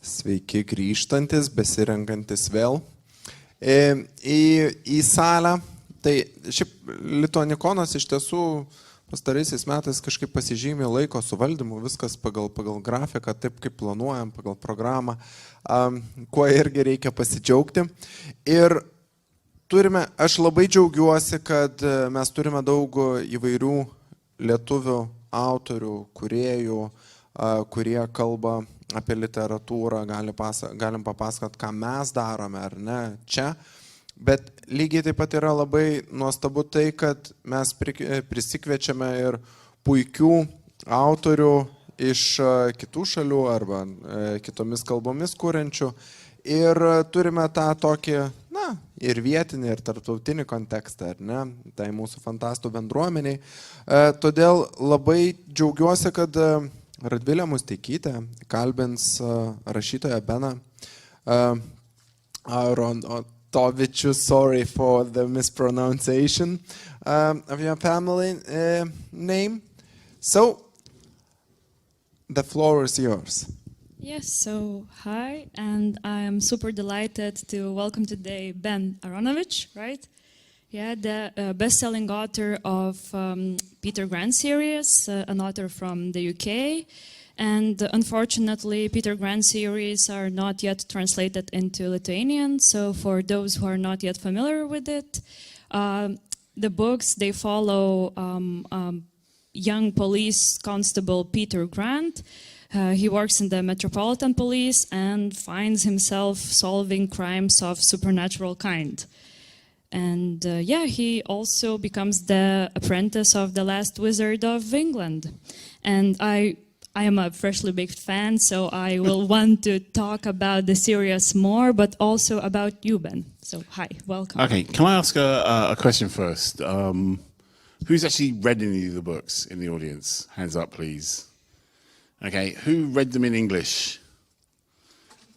Sveiki grįžtantis, besirenkantis vėl į salę. Tai šiaip Lituanikonas iš tiesų pastaraisiais metais kažkaip pasižymė laiko suvaldymu, viskas pagal grafiką, taip kaip planuojam, pagal programą, kuo irgi reikia pasidžiaugti. Ir aš labai džiaugiuosi, kad mes turime daug įvairių lietuvių autorių, kūrėjų, kurie kalba apie literatūrą, galim papasakot, ką mes darome ar ne čia. Bet lygiai taip pat yra labai nuostabu tai, kad mes prisikviečiame ir puikių autorių iš kitų šalių arba kitomis kalbomis kuriančių. Ir turime tą tokį, ir vietinį, ir tarptautinį kontekstą, ar ne, tai mūsų fantastų bendruomeniai. Todėl labai džiaugiuosi, kad Radvilė Musteikytė kalbins rašytoją Beną Aaronovitch, sorry for the mispronunciation of your family name. So, the floor is yours. Yes, so hi, and I am super delighted to welcome today Ben Aaronovitch, right? Yeah, the best-selling author of Peter Grant series, an author from the UK. And unfortunately, Peter Grant series are not yet translated into Lithuanian. So for those who are not yet familiar with it, the books, they follow young police constable Peter Grant. He works in the Metropolitan Police and finds himself solving crimes of supernatural kind. And he also becomes the apprentice of the last wizard of England. And I am a freshly baked fan, so I will want to talk about the series more, but also about you, Ben. So hi, welcome. Okay, can I ask a question first? Who's actually read any of the books in the audience? Hands up, please. Okay, who read them in English?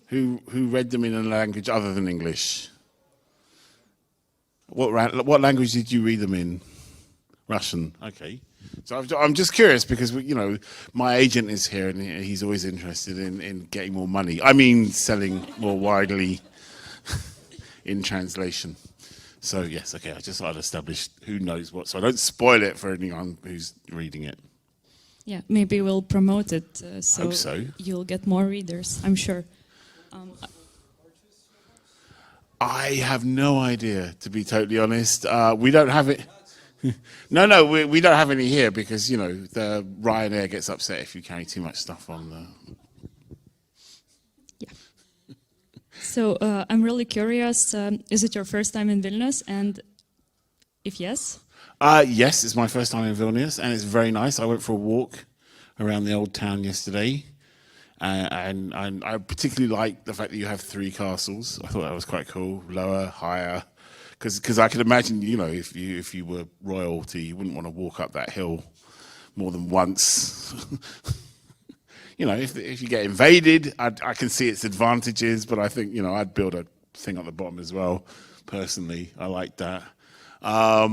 Who read them in a language other than English? What language did you read them in? Russian. Okay. So I'm just curious because my agent is here and he's always interested in getting more money. I mean, selling more widely in translation. So yes, okay. I just thought I'd establish who knows what, so I don't spoil it for anyone who's reading it. Yeah, maybe we'll promote it Hope so. You'll get more readers, I'm sure. I have no idea, to be totally honest. We don't have it. No, we don't have any here because, the Ryanair gets upset if you carry too much stuff on the... Yeah. So I'm really curious, is it your first time in Vilnius? And if yes? Yes, it's my first time in Vilnius and it's very nice. I went for a walk around the old town yesterday. And I particularly like the fact that you have 3 castles. I thought that was quite cool. Lower, higher, because I could imagine, if you were royalty, you wouldn't want to walk up that hill more than once. If you get invaded, I can see its advantages, but I think I'd build a thing at the bottom as well. Personally, I like that. I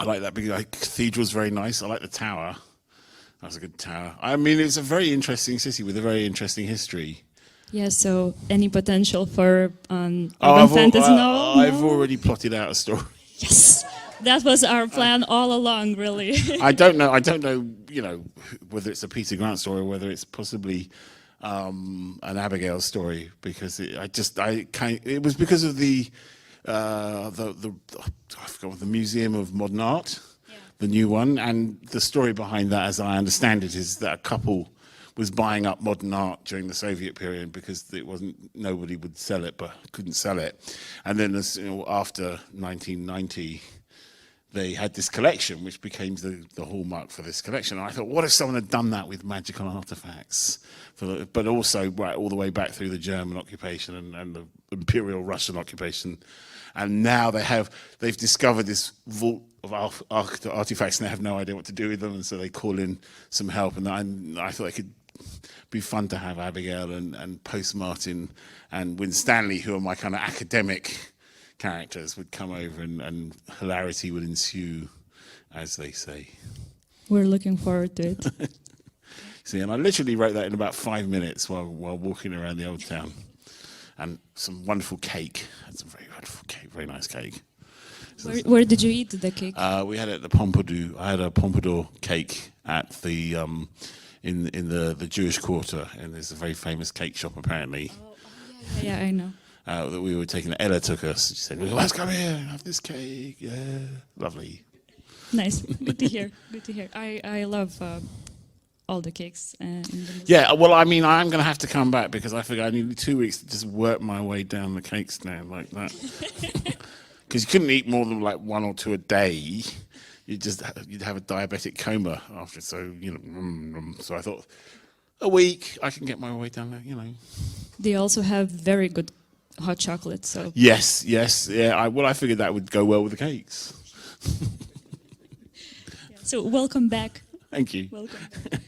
like that because cathedral's very nice. I like the tower. That's a good tower. I mean, it's a very interesting city with a very interesting history. Yeah, so any potential for urban fantasy novel? I've already plotted out a story. Yes, that was our plan all along, really. I don't know, whether it's a Peter Grant story or whether it's possibly an Abigail story, because it was because of I forgot, the Museum of Modern Art. The new one, and the story behind that, as I understand it, is that a couple was buying up modern art during the Soviet period because nobody would sell it, but couldn't sell it. And then, after 1990, they had this collection, which became the hallmark for this collection. And I thought, what if someone had done that with magical artifacts? But also, right, all the way back through the German occupation and the Imperial Russian occupation. And now they've discovered this vault of artifacts and they have no idea what to do with them, and so they call in some help. And I thought it could be fun to have Abigail and Post Martin and Winstanley, who are my kind of academic characters, would come over and hilarity would ensue, as they say. We're looking forward to it. See, and I literally wrote that in about 5 minutes while walking around the old town. And some wonderful cake. Had some very wonderful cake, very nice cake. Where did you eat the cake? We had it at the Pompadour. I had a Pompadour cake at the in the Jewish quarter, and there's a very famous cake shop apparently. Yeah, I know. That we were taking. Ella took us. She said, "Well, let's come here and have this cake." Yeah, lovely. Nice. Good to hear. Good to hear. I love all the cakes. Yeah, well, I mean, I'm going to have to come back because I figure I needed 2 weeks to just work my way down the cake stand like that. Because you couldn't eat more than like 1 or 2 a day. You'd have a diabetic coma after. So so I thought a week I can get my way down there. They also have very good hot chocolate. So yes, yeah. I figured that would go well with the cakes. So welcome back. Thank you. Welcome back.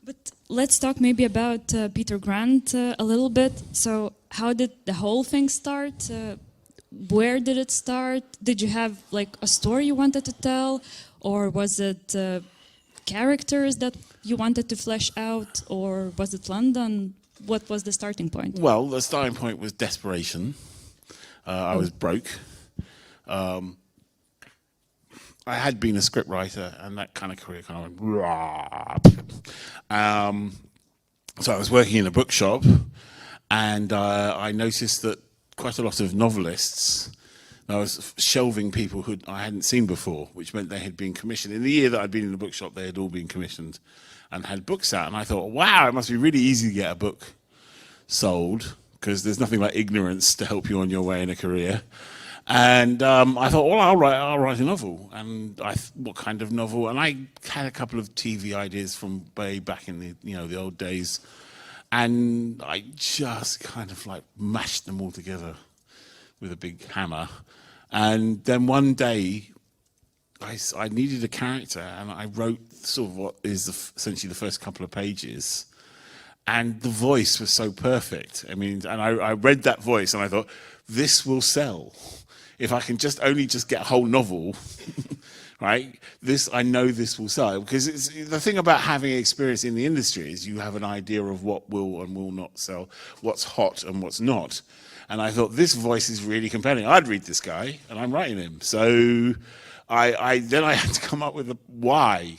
But let's talk maybe about Peter Grant a little bit. So how did the whole thing start? Where did it start? Did you have like a story you wanted to tell? Or was it characters that you wanted to flesh out? Or was it London? What was the starting point? Well, the starting point was desperation. I was broke. I had been a scriptwriter, and that kind of career kind of went. So I was working in a bookshop, and I noticed that quite a lot of novelists, I was shelving people who I hadn't seen before, which meant they had been commissioned. In the year that I'd been in the bookshop, they had all been commissioned and had books out. And I thought, wow, it must be really easy to get a book sold, because there's nothing like ignorance to help you on your way in a career. And I thought, well, I'll write a novel. And what kind of novel? And I had a couple of TV ideas from way back in the old days, and I just kind of like mashed them all together with a big hammer. And then one day, I needed a character, and I wrote sort of what is essentially the first couple of pages. And the voice was so perfect. I mean, and I read that voice, and I thought, this will sell. If I can only get a whole novel, right? I know this will sell. Because the thing about having experience in the industry is you have an idea of what will and will not sell, what's hot and what's not. And I thought, this voice is really compelling. I'd read this guy, and I'm writing him. So I had to come up with a why.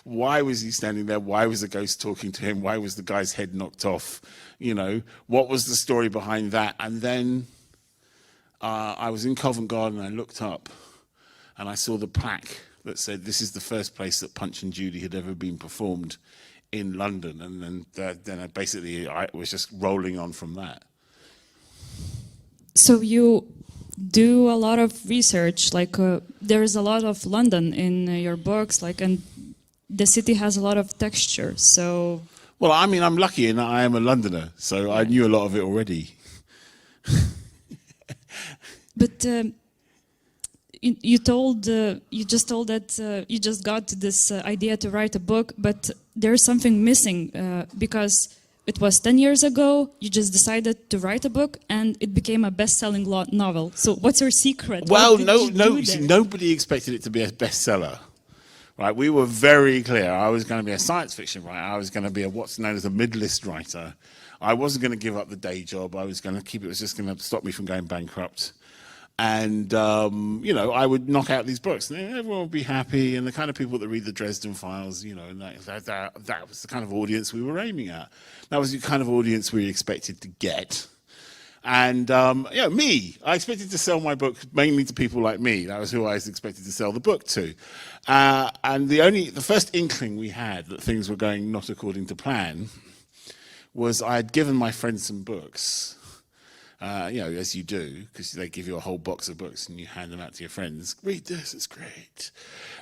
Why was he standing there? Why was the ghost talking to him? Why was the guy's head knocked off? What was the story behind that? And then I was in Covent Garden, and I looked up, and I saw the plaque that said, this is the first place that Punch and Judy had ever been performed in London. And then I was just rolling on from that. So you do a lot of research, like there's a lot of London in your books, and the city has a lot of texture, so... Well, I mean, I'm lucky in that I am a Londoner, so I knew a lot of it already. But you just told that you just got this idea to write a book, but there's something missing because it was 10 years ago, you just decided to write a book, and it became a best-selling novel. So what's your secret? Well, nobody expected it to be a bestseller. Right, we were very clear. I was going to be a science fiction writer. I was going to be what's known as a mid-list writer. I wasn't going to give up the day job. I was going to keep it. It was just going to stop me from going bankrupt. And, I would knock out these books, and everyone would be happy. And the kind of people that read the Dresden Files, and that was the kind of audience we were aiming at. That was the kind of audience we expected to get. And, I expected to sell my book mainly to people like me. That was who I was expected to sell the book to. And the first inkling we had that things were going not according to plan was I had given my friends some books, as you do, because they give you a whole box of books and you hand them out to your friends. Read this, it's great.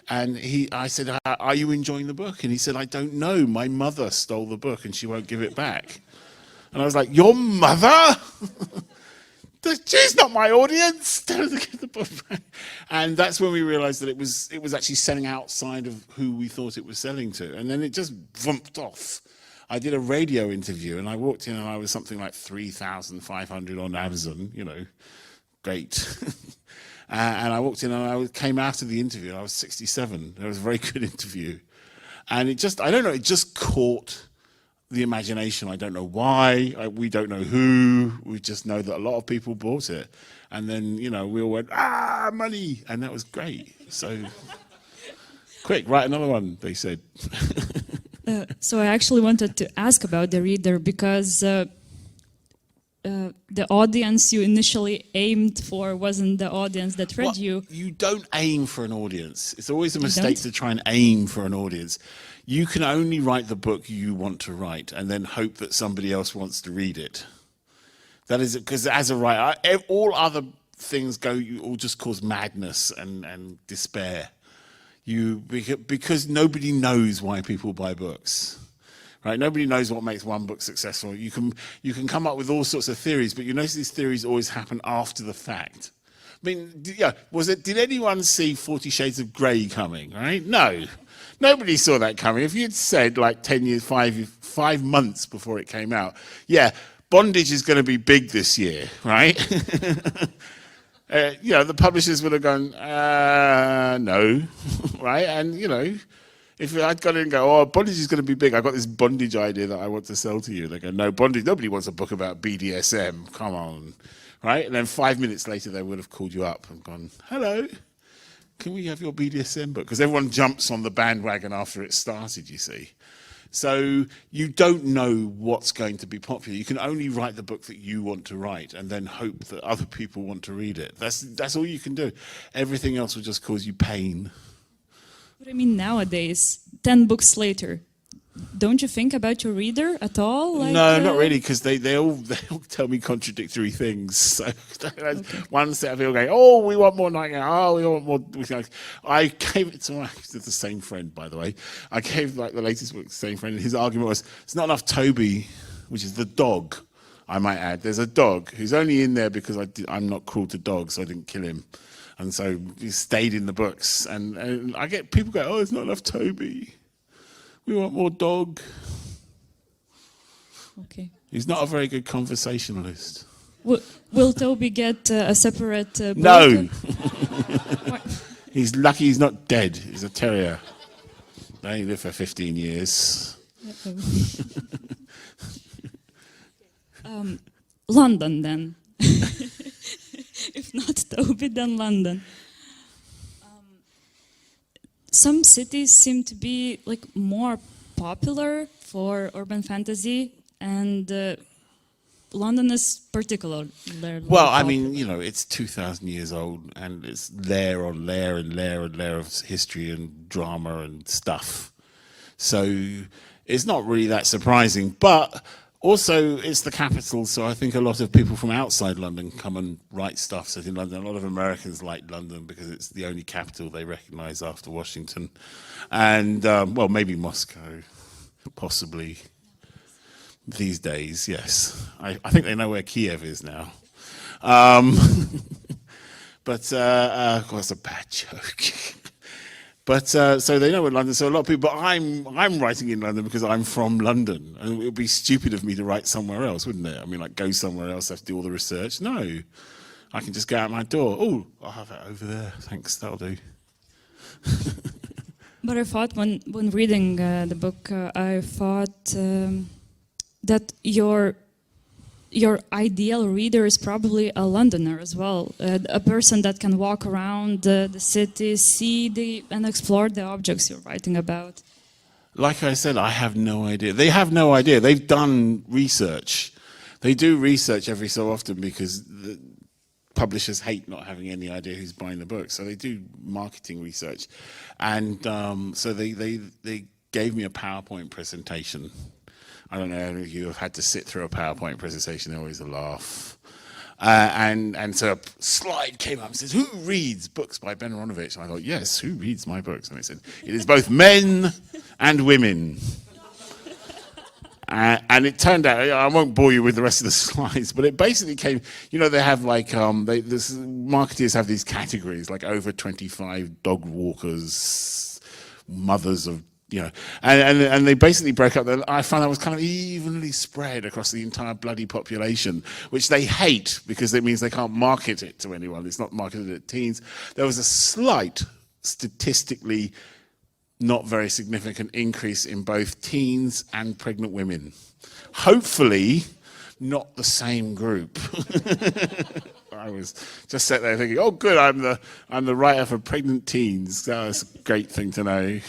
And I said, are you enjoying the book? And he said, I don't know. My mother stole the book and she won't give it back. And I was like, your mother? She's not my audience. Tell her to give the book back. And that's when we realized that it was actually selling outside of who we thought it was selling to. And then it just vumped off. I did a radio interview, and I walked in, and I was something like 3,500 on Amazon, great. And I walked in, and I came out of the interview, and I was 67. It was a very good interview. And it just, I don't know, it just caught the imagination. I don't know why, we don't know who, we just know that a lot of people bought it. And then, you know, we all went, money, and that was great. So, quick, write another one, they said. So I actually wanted to ask about the reader because the audience you initially aimed for wasn't the audience that read you. You don't aim for an audience. It's always a mistake to try and aim for an audience. You can only write the book you want to write and then hope that somebody else wants to read it. That is, because as a writer, all other things all just cause madness and despair. Because nobody knows why people buy books. Right? Nobody knows what makes one book successful. You can come up with all sorts of theories, but you notice these theories always happen after the fact. I mean, did anyone see 50 Shades of Grey coming, right? No. Nobody saw that coming. If you'd said like 10 years, 5 months before it came out, bondage is going to be big this year, right? The publishers would have gone, no, right? And, if I'd gone in and go, bondage is going to be big, I've got this bondage idea that I want to sell to you. They go, no, bondage, nobody wants a book about BDSM, come on, right? And then 5 minutes later, they would have called you up and gone, hello, can we have your BDSM book? Because everyone jumps on the bandwagon after it started, you see. So you don't know what's going to be popular. You can only write the book that you want to write and then hope that other people want to read it. That's all you can do. Everything else will just cause you pain. But I mean, nowadays, 10 books later, don't you think about your reader at all? No, not really, because they all tell me contradictory things. So one set of people going, we want more Nightingale, we want more. I gave it to the same friend, by the way. I gave the latest book to the same friend, and his argument was, it's not enough Toby, which is the dog, I might add. There's a dog who's only in there because I'm not cruel to dogs, so I didn't kill him. And so he stayed in the books. And I get people go, it's not enough Toby. We want more dog. Okay. He's not a very good conversationalist. Will Toby get a separate book? No. He's lucky he's not dead. He's a terrier. They only live for 15 years. London, then. If not Toby, then London. Some cities seem to be more popular for urban fantasy, and London is particularly well, popular. I mean, it's 2,000 years old, and it's layer on layer and layer and layer of history and drama and stuff. So it's not really that surprising, but also it's the capital, so I think a lot of people from outside London come and write stuff set in London. A lot of Americans like London because it's the only capital they recognize after Washington. And, maybe Moscow, possibly. These days, yes. I think they know where Kiev is now. But that's a bad joke. But so they know in London. So a lot of people. But I'm writing in London because I'm from London, and it would be stupid of me to write somewhere else, wouldn't it? I mean, go somewhere else, have to do all the research. No, I can just go out my door. Oh, I'll have it over there. Thanks, that'll do. But I thought when reading the book, I thought that your ideal reader is probably a Londoner as well, a person that can walk around the city, see and explore the objects you're writing about. Like I said, I have no idea. They have no idea. They've done research. They do research every so often because the publishers hate not having any idea who's buying the book. So they do marketing research. And so they gave me a PowerPoint presentation. I don't know if you have had to sit through a PowerPoint presentation. They're always a laugh. And so a slide came up and says, who reads books by Ben Aaronovitch? And I thought, yes, who reads my books? And they said, it is both men and women. And it turned out, I won't bore you with the rest of the slides, but it basically came, they have marketers have these categories, like over 25 dog walkers, mothers of, and they basically broke up. I found that was kind of evenly spread across the entire bloody population, which they hate because it means they can't market it to anyone. It's not marketed at teens. There was a slight, statistically not very significant increase in both teens and pregnant women. Hopefully, not the same group. I was just sat there thinking, oh, good, I'm the writer for pregnant teens. That's a great thing to know.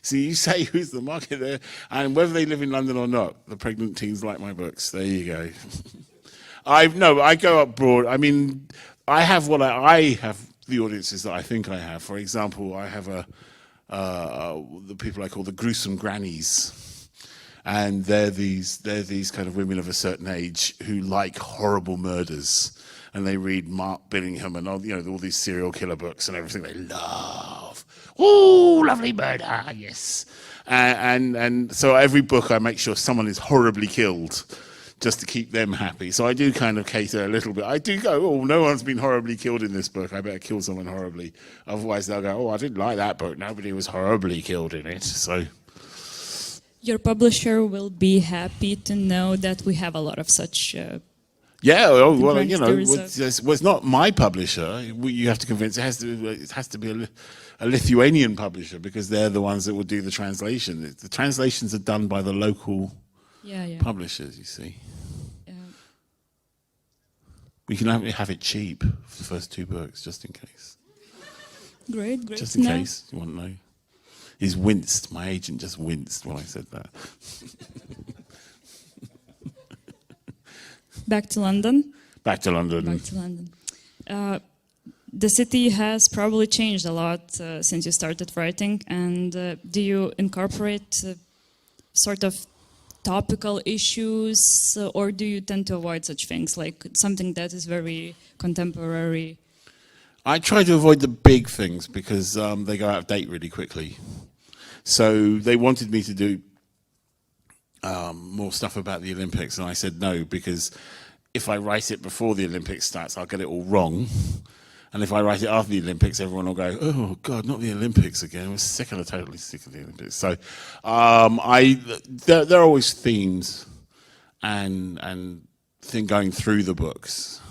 So you say who's the market there, and whether they live in London or not, the pregnant teens like my books. There you go. I go abroad. I mean, I have the audiences that I think I have. For example, I have the people I call the gruesome grannies. And they're these kind of women of a certain age who like horrible murders, and they read Mark Billingham and all these serial killer books and everything. They love, oh, lovely murder, yes. And so every book I make sure someone is horribly killed, just to keep them happy. So I do kind of cater a little bit. I do go, oh, no one's been horribly killed in this book. I better kill someone horribly. Otherwise they'll go, oh, I didn't like that book. Nobody was horribly killed in it. So. Your publisher will be happy to know that we have a lot of such. It's not my publisher. You have to convince. It has to be a Lithuanian publisher, because they're the ones that will do the translation. The translations are done by the local publishers. You see, we can have it cheap for the first 2 books, just in case. Great. Just in case you want to know. He's winced. My agent just winced when I said that. Back to London. The city has probably changed a lot since you started writing. And do you incorporate sort of topical issues, or do you tend to avoid such things, like something that is very contemporary? I try to avoid the big things because they go out of date really quickly. So they wanted me to do more stuff about the Olympics, and I said no, because if I write it before the Olympics starts, I'll get it all wrong. And if I write it after the Olympics, everyone will go, oh, God, not the Olympics again. We're totally sick of the Olympics. So there are always themes and going through the books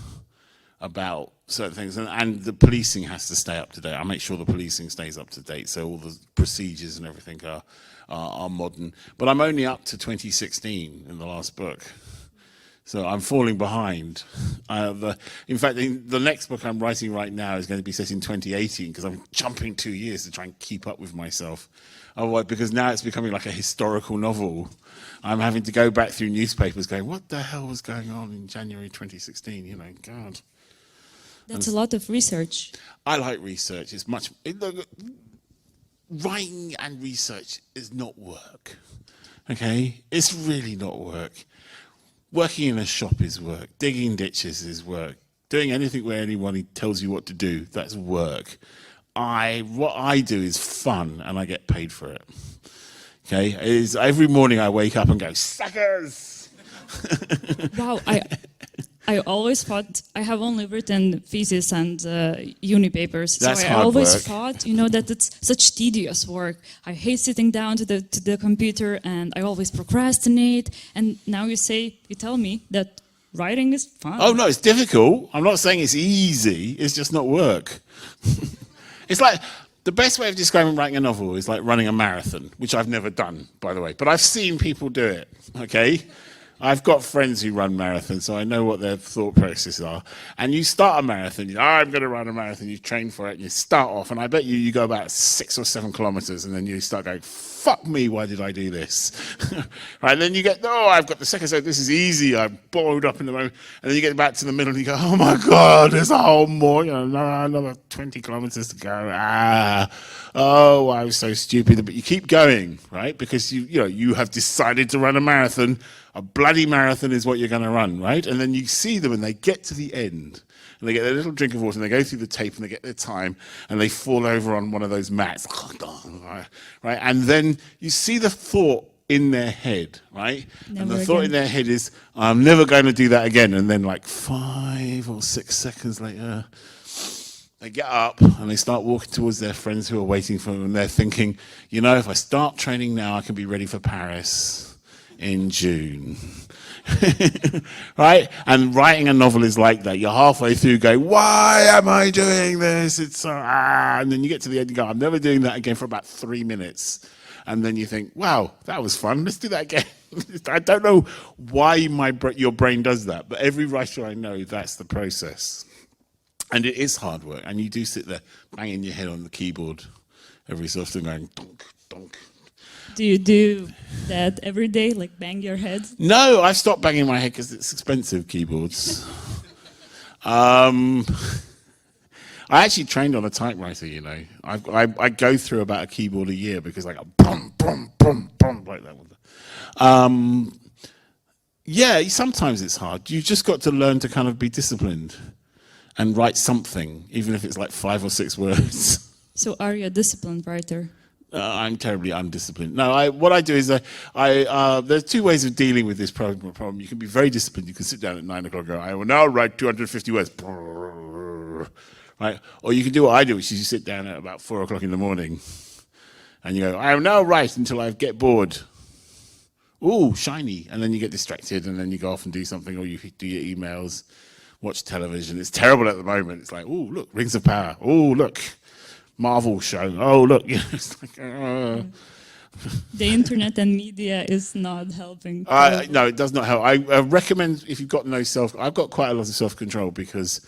about certain things, and the policing has to stay up to date. I make sure the policing stays up to date, so all the procedures and everything are modern. But I'm only up to 2016 in the last book, so I'm falling behind. In fact, the next book I'm writing right now is going to be set in 2018, because I'm jumping 2 years to try and keep up with myself. Otherwise, because now it's becoming like a historical novel, I'm having to go back through newspapers going, what the hell was going on in January 2016? God. That's a lot of research. I like research. Writing and research is not work. Okay? It's really not work. Working in a shop is work. Digging ditches is work. Doing anything where anyone tells you what to do, that's work. What I do is fun, and I get paid for it. Okay? Every morning I wake up and go, suckers! Wow, I always thought, I have only written thesis and uni papers, That's so I hard always work. thought, that it's such tedious work. I hate sitting down to the computer, and I always procrastinate. And now you tell me that writing is fun. Oh, no, it's difficult. I'm not saying it's easy. It's just not work. It's like, the best way of describing writing a novel is like running a marathon, which I've never done, by the way. But I've seen people do it, okay? I've got friends who run marathons, so I know what their thought processes are. And you start a marathon, I'm going to run a marathon, you train for it, and you start off, and I bet you go about 6 or 7 kilometers, and then you start going, fuck me, why did I do this? Right, and then you get, I've got the second, so this is easy, I'm boiled up in the moment, and then you get back to the middle, and you go, oh my God, there's a whole more, another 20 kilometers to go, oh, I was so stupid, but you keep going, right, because you have decided to run a marathon. A bloody marathon is what you're going to run, right? And then you see them and they get to the end and they get their little drink of water and they go through the tape and they get their time and they fall over on one of those mats, right? And then you see the thought in their head, right? And the thought in their head is, I'm never going to do that again. And then like 5 or 6 seconds later, they get up and they start walking towards their friends who are waiting for them, and they're thinking, if I start training now, I can be ready for Paris in June. Right? And writing a novel is like that. You're halfway through going, why am I doing this? It's so, and then you get to the end and go, I'm never doing that again for about 3 minutes. And then you think, wow, that was fun. Let's do that again. I don't know why your brain does that, but every writer I know, that's the process. And it is hard work. And you do sit there banging your head on the keyboard every so often going, donk, donk. Do you do that every day, like bang your head? No, I've stopped banging my head because it's expensive, keyboards. I actually trained on a typewriter, you know. I go through about a keyboard a year because I go bum, bum, bum, bum, like that one. Yeah, sometimes it's hard. You've just got to learn to kind of be disciplined and write something, even if it's like 5 or 6 words. So are you a disciplined writer? I'm terribly undisciplined. No, what I do is there's 2 ways of dealing with this problem. You can be very disciplined. You can sit down at 9 o'clock and go, I will now write 250 words. Right? Or you can do what I do, which is you sit down at about 4 o'clock in the morning and you go, I will now write until I get bored. Ooh, shiny. And then you get distracted and then you go off and do something, or you do your emails, watch television. It's terrible at the moment. It's like, ooh, look, Rings of Power. Ooh, look. Marvel show. Oh, look. It's like, The internet and media is not helping. No, it does not help. I recommend, if you've got I've got quite a lot of self-control because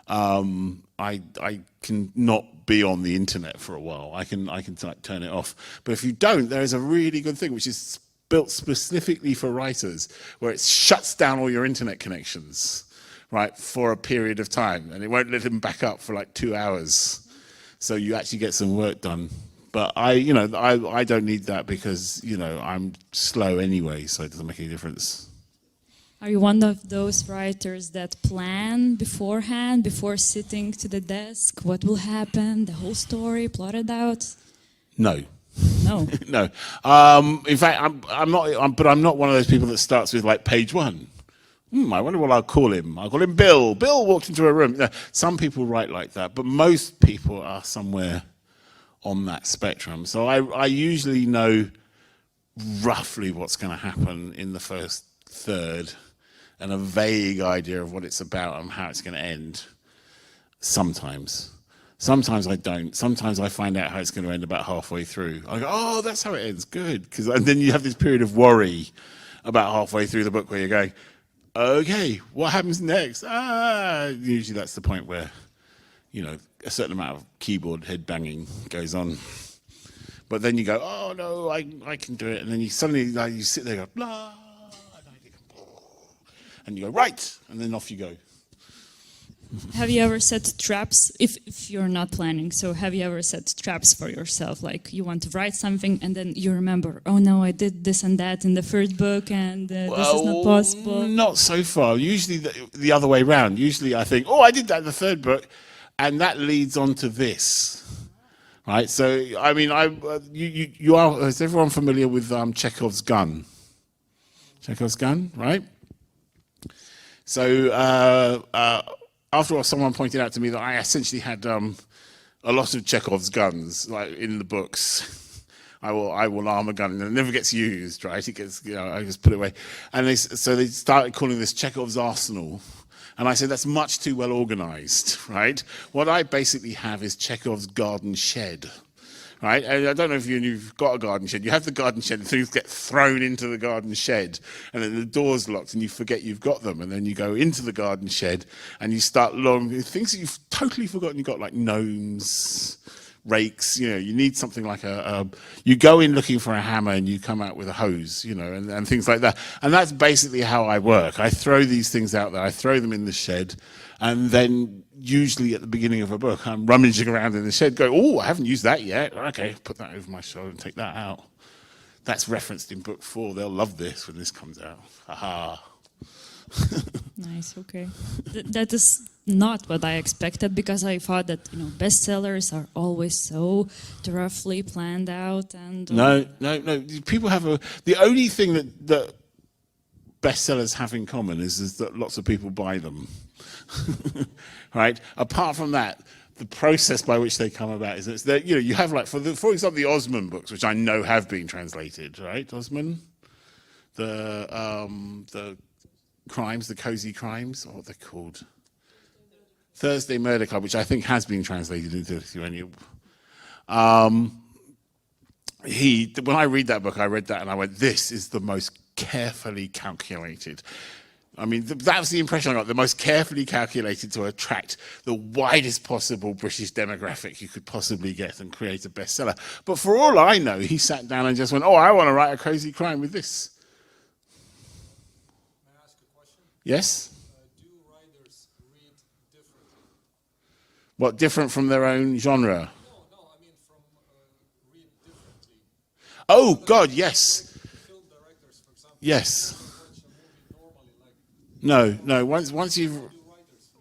I can not be on the internet for a while. I can like, turn it off. But if you don't, there is a really good thing which is built specifically for writers, where it shuts down all your internet connections, right, for a period of time, and it won't let them back up for like 2 hours. So you actually get some work done. But I don't need that because, I'm slow anyway, so it doesn't make any difference. Are you one of those writers that plan beforehand, before sitting to the desk, what will happen, the whole story, plot it out? No. No. No. In fact, I'm not one of those people that starts with like page 1. I wonder what I'll call him. I'll call him Bill. Bill walked into a room. No, some people write like that, but most people are somewhere on that spectrum. So I usually know roughly what's going to happen in the first third and a vague idea of what it's about and how it's going to end. Sometimes. Sometimes I don't. Sometimes I find out how it's going to end about halfway through. I go, oh, that's how it ends. Good. And then you have this period of worry about halfway through the book where you're going, okay, what happens next? Usually that's the point where, a certain amount of keyboard head banging goes on. But then you go, oh no, I can do it. And then you suddenly, you sit there and go, blah, and you go, right, and then off you go. Have you ever set traps, if you're not planning, so have you ever set traps for yourself? Like you want to write something and then you remember, oh no, I did this and that in the first book and this is not possible. Not so far. Usually the other way around. Usually I think, oh, I did that in the third book and that leads on to this. Right? So, I mean, is everyone familiar with Chekhov's gun? Chekhov's gun, right? So, after all, someone pointed out to me that I essentially had a lot of Chekhov's guns, like in the books. I will arm a gun, and it never gets used, right? It gets, I just put it away. And so they started calling this Chekhov's arsenal. And I said, that's much too well organized, right? What I basically have is Chekhov's garden shed, right? And I don't know if you've got a garden shed. You have the garden shed and things get thrown into the garden shed and then the door's locked and you forget you've got them. And then you go into the garden shed and you start things that you've totally forgotten. You've got like gnomes, rakes, you need something like you go in looking for a hammer and you come out with a hose, and things like that. And that's basically how I work. I throw these things out there. I throw them in the shed. And then usually at the beginning of a book, I'm rummaging around in the shed going, oh, I haven't used that yet. Okay, put that over my shoulder and take that out. That's referenced in book 4. They'll love this when this comes out. Aha. Nice, okay. That is not what I expected because I thought that, bestsellers are always so roughly planned out. And No. People have the only thing that bestsellers have in common is that lots of people buy them. Right? Apart from that, the process by which they come about is that you have like for example the Osman books, which I know have been translated, right? Osman? the crimes, the cozy crimes, or what they're called. Thursday Murder Club, which I think has been translated into Lithuanian. When I read that book, I read that and I went, this is the most carefully calculated. I mean, that was the impression I got, the most carefully calculated to attract the widest possible British demographic you could possibly get and create a bestseller. But for all I know, he sat down and just went, oh, I want to write a cozy crime with this. May I ask a question? Yes? Do writers read differently? What, different from their own genre? No, I mean from read differently. Oh, God, yes. Film directors, for example. Yes. Watch a movie normally, like No. Once you've...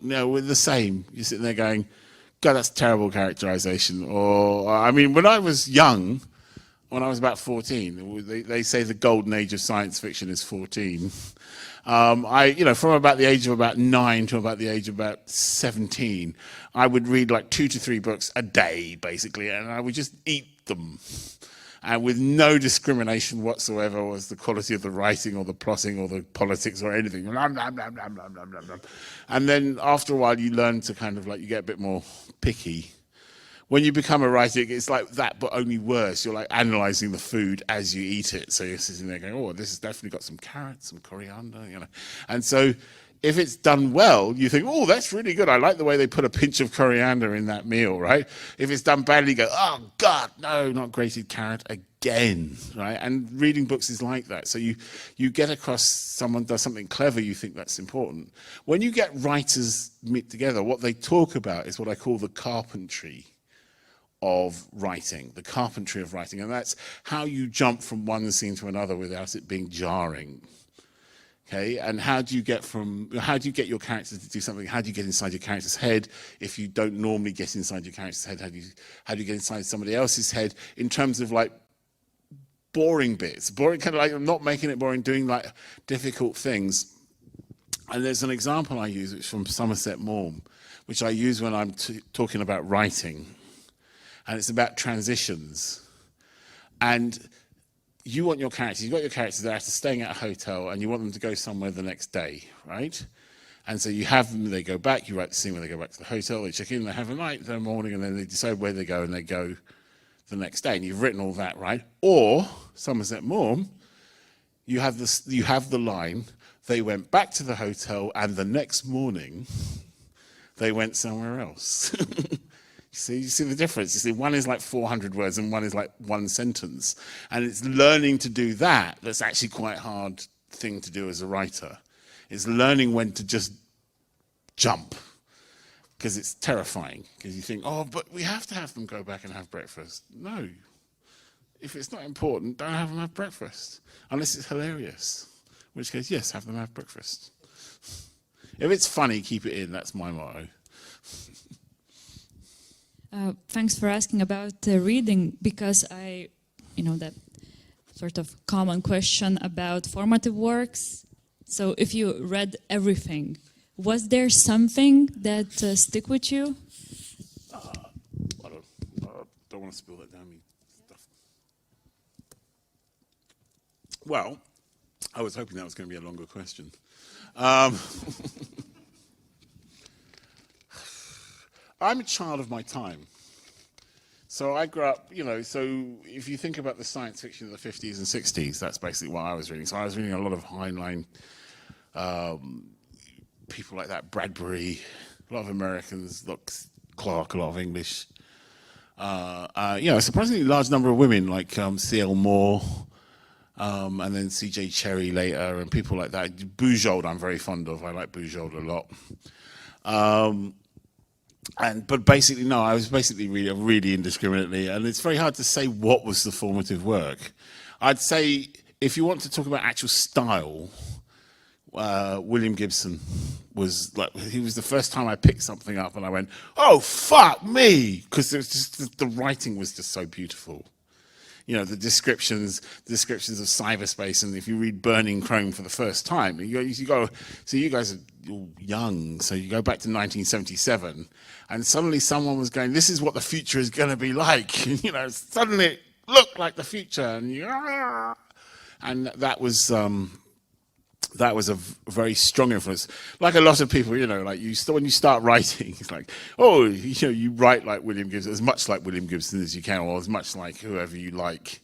No, we're the same. You're sitting there going, God, that's terrible characterization. Or, I mean, when I was young, when I was about 14, they say the golden age of science fiction is 14. From about the age of about 9 to about the age of about 17, I would read like 2 to 3 books a day, basically, and I would just eat them. And with no discrimination whatsoever was the quality of the writing or the plotting or the politics or anything. And then after a while, you learn to kind of like, you get a bit more picky. When you become a writer, it's like that, but only worse. You're like analyzing the food as you eat it. So you're sitting there going, oh, this has definitely got some carrots, some coriander, you know. And so if it's done well, you think, oh, that's really good. I like the way they put a pinch of coriander in that meal, right? If it's done badly, you go, oh, God, no, not grated carrot again, right? And reading books is like that. So you get across someone does something clever, you think that's important. When you get writers meet together, what they talk about is what I call the carpentry of writing, the carpentry of writing. And that's how you jump from one scene to another without it being jarring. Okay, and how do you get your characters to do something? How do you get inside your character's head? If you don't normally get inside your character's head, how do you get inside somebody else's head in terms of like boring bits? Boring, kind of like not making it boring, doing like difficult things. And there's an example I use, which is from Somerset Maugham, which I use when I'm talking about writing. And it's about transitions. And you've got your characters, they're staying at a hotel, and you want them to go somewhere the next day, right? And so you have them, they go back, you write the scene where they go back to the hotel, they check in, they have a night, the morning, and then they decide where they go, and they go the next day. And you've written all that, right? Or, Somerset Maugham, you have the line, they went back to the hotel, and the next morning, they went somewhere else. You see the difference? You see, one is like 400 words and one is like one sentence. And it's learning to do that that's actually quite a hard thing to do as a writer. It's learning when to just jump, because it's terrifying. Because you think, oh, but we have to have them go back and have breakfast. No. If it's not important, don't have them have breakfast. Unless it's hilarious. In which case, yes, have them have breakfast. If it's funny, keep it in. That's my motto. Thanks for asking about reading, because that sort of common question about formative works. So if you read everything, was there something that stick with you? I don't want to spill that down me stuff. Well, I was hoping that was going to be a longer question. I'm a child of my time. So I grew up, so if you think about the science fiction of the 50s and 60s, that's basically what I was reading. So I was reading a lot of Heinlein, people like that, Bradbury, a lot of Americans, Clark, a lot of English. A surprisingly large number of women like C.L. Moore, and then C.J. Cherry later, and people like that. Bujold I'm very fond of. I like Bujold a lot. But basically, no, I was basically reading really indiscriminately, and it's very hard to say what was the formative work. I'd say, if you want to talk about actual style, William Gibson was he was the first time I picked something up and I went, oh, fuck me, because the writing was just so beautiful. The descriptions of cyberspace, and if you read Burning Chrome for the first time, you go, so you guys are young, so you go back to 1977, and suddenly someone was going, this is what the future is going to be like. Suddenly it looked like the future, And that was a very strong influence. Like a lot of people, like when you start writing, it's like, you write like William Gibson, as much like William Gibson as you can, or as much like whoever you like.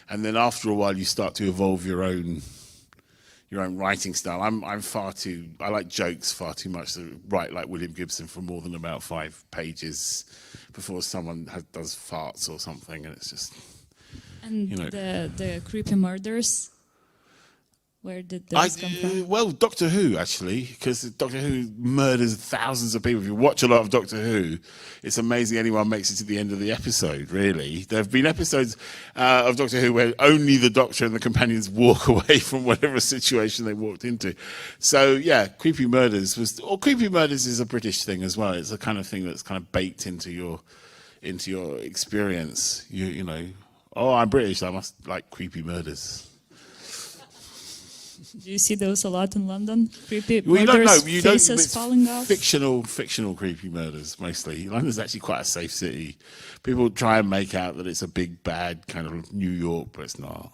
And then after a while, you start to evolve your own writing style. I like jokes far too much to write like William Gibson for more than about 5 pages before someone does farts or something, and it's just. And the creepy murders. Where did those come from? Well, Doctor Who, actually, because Doctor Who murders thousands of people. If you watch a lot of Doctor Who, it's amazing anyone makes it to the end of the episode, really. There have been episodes of Doctor Who where only the Doctor and the companions walk away from whatever situation they walked into. So, yeah, creepy murders is a British thing as well. It's a kind of thing that's kind of baked into your experience. You know, I'm British, so I must like creepy murders. Do you see those a lot in London? Creepy You murders, don't know. faces falling off? Fictional creepy murders, mostly. London's actually quite a safe city. People try and make out that it's a big, bad kind of New York, but it's not.